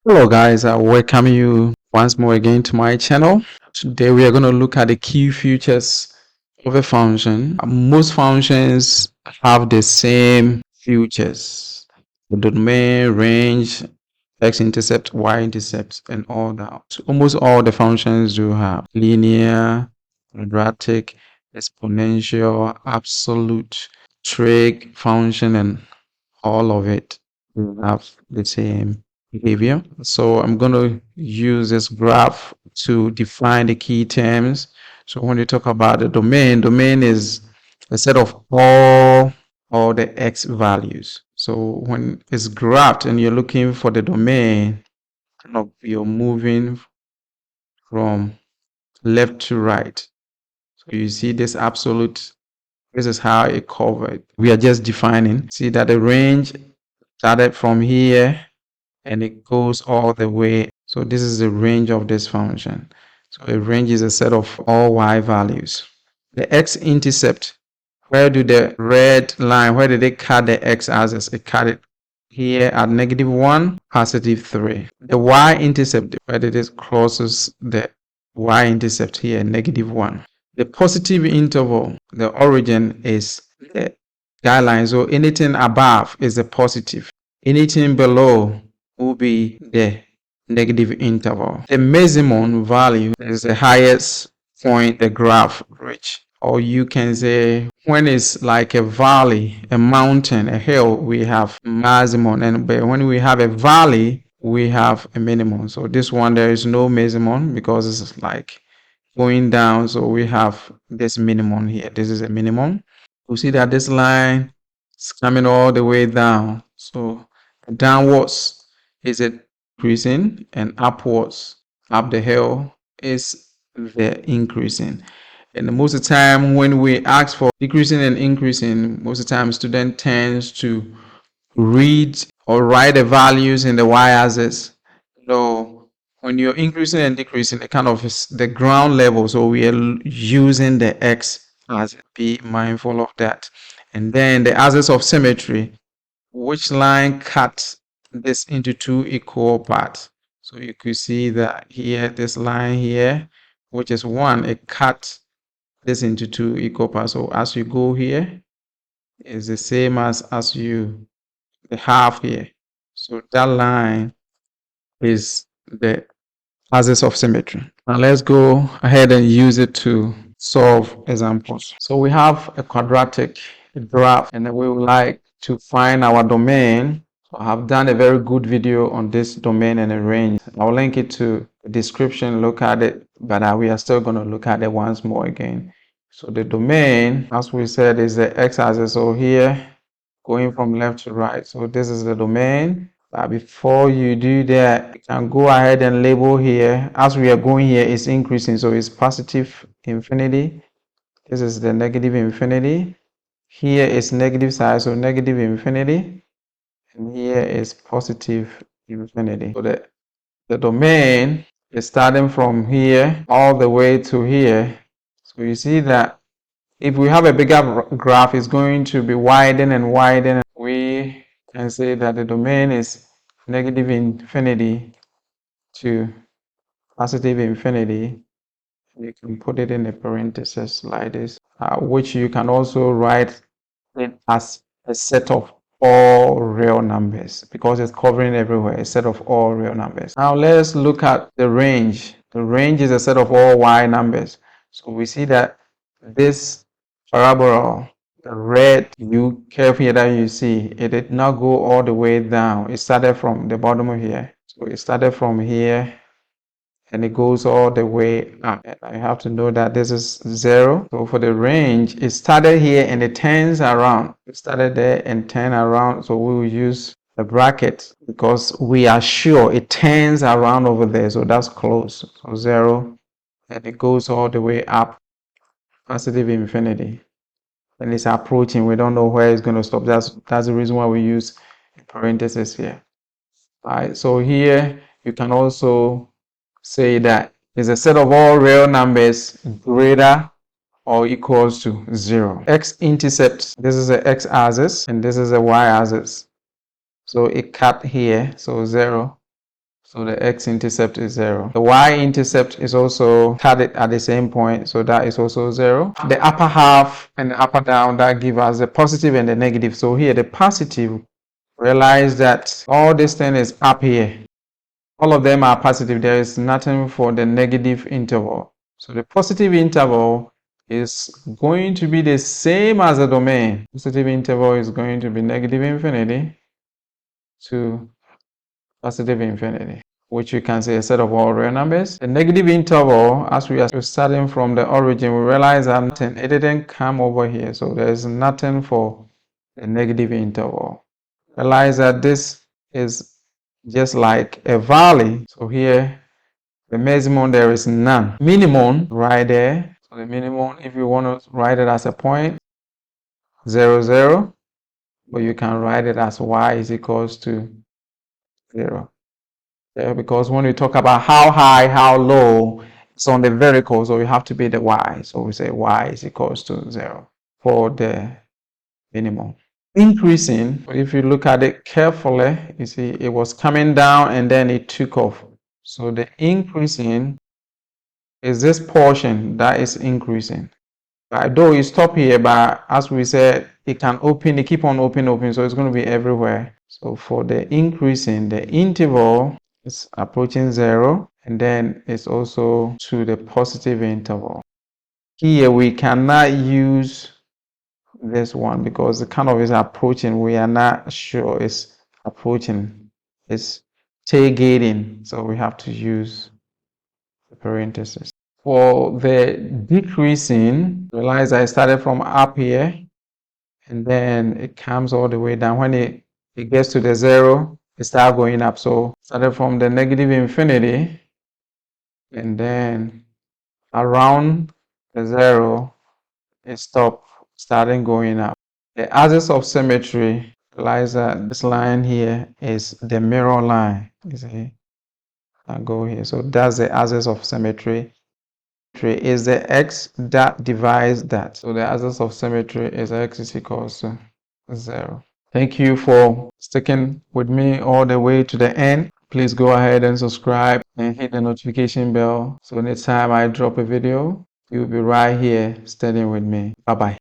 Hello guys, I welcome you once more again to my channel. Today we are going to look at the key features of a function. Most functions have the same features. The domain, range, x-intercept, y-intercept, and all that. So almost all the functions do have linear, quadratic, exponential, absolute, trig function, and all of it will have the same behavior. So I'm going to use this graph to define the key terms. So when you talk about the domain is a set of all the x values. So when it's graphed and you're looking for the domain, you're moving from left to right. So you see this absolute, this is how it covered. We are just defining. See that the range started from here and it goes all the way. So this is the range of this function. So a range is a set of all y values. The x-intercept, where do the red line, where did it cut the x-axis? It cut it here at -1, +3. The y-intercept, where did it crosses the y-intercept here, -1. The positive interval, the origin is the guideline. So anything above is a positive. Anything below will be the negative interval. The maximum value is the highest point the graph reach. Or you can say when it's like a valley, a mountain, a hill, we have maximum, and when we have a valley, we have a minimum. So this one, there is no maximum because it's like going down. So we have this minimum here. This is a minimum. You see that this line is coming all the way down. So downwards is it increasing, and upwards, up the hill, is the increasing. And most of the time when we ask for decreasing and increasing, most of the time student tends to read or write the values in the y-axis. So when you're increasing and decreasing, it kind of is the ground level. So we are using the x as be mindful of that. And then the axis of symmetry, which line cuts this into two equal parts. So you could see that here, this line here, which is 1, it cuts this into two equal parts. So as you go here, is the same as you the half here. So that line is the axis of symmetry. Now let's go ahead and use it to solve examples. So we have a quadratic graph, and we would like to find our domain. So I have done a very good video on this domain and a range. I'll link it to the description. Look at it, but we are still going to look at it once more again. So the domain, as we said, is the x-axis. So here, going from left to right. So this is the domain. But before you do that, you can go ahead and label here. As we are going here, it's increasing. So it's positive infinity. This is the negative infinity. Here is negative side, so negative infinity. And here is positive infinity. So the domain is starting from here all the way to here. So you see that if we have a bigger graph, it's going to be widening and widening. We can say that the domain is negative infinity to positive infinity. You can put it in a parenthesis like this, which you can also write it as a set of all real numbers because it's covering everywhere, a set of all real numbers. Now let's look at the range. The range is a set of all y numbers. So we see that this parabola, the red curve here that you see, it did not go all the way down. It started from the bottom of here. So it started from here and it goes all the way up. And I have to know that this is 0. So for the range, it started here and it turns around. It started there and turned around. So we will use the bracket because we are sure it turns around over there. So that's close. So 0, and it goes all the way up, positive infinity. And it's approaching. We don't know where it's going to stop. That's the reason why we use parentheses here. All right. So here you can also say that is a set of all real numbers greater or equals to 0. X-intercept, this is the x-axis and this is the y-axis. So it cut here, so 0. So the x-intercept is 0. The y-intercept is also cut it at the same point, so that is also 0. The upper half and the upper down, that give us the positive and the negative. So here the positive, realize that all this thing is up here. All of them are positive. There is nothing for the negative interval. So the positive interval is going to be the same as the domain. Positive interval is going to be negative infinity to positive infinity, which you can say a set of all real numbers. The negative interval, as we are starting from the origin, we realize that it didn't come over here. So there's nothing for the negative interval. Realize that this is just like a valley. So here, the maximum, there is none. Minimum, right there. So the minimum, if you want to write it as a point, 0, 0. But you can write it as y is equals to 0. Because when we talk about how high, how low, it's on the vertical, so we have to be the y. So we say y is equals to 0 for the minimum. Increasing, if you look at it carefully, you see it was coming down and then it took off. So the increasing is this portion that is increasing. Though it stop here, but as we said, it can open, it keep on open, so it's going to be everywhere. So for the increasing, the interval is approaching 0, and then it's also to the positive interval. Here we cannot use this one because the kind of is approaching. We are not sure it's approaching. It's tailgating, so we have to use the parentheses. For the decreasing, realize I started from up here and then it comes all the way down. When it gets to the 0, it starts going up. So started from the negative infinity and then around the 0, it starting going up. The axis of symmetry, realize that this line here is the mirror line. You see, I go here. So that's the axis of symmetry. Is the x that divides that. So the axis of symmetry is x is equals to 0. Thank you for sticking with me all the way to the end. Please go ahead and subscribe and hit the notification bell so next time I drop a video, you'll be right here studying with me. Bye bye.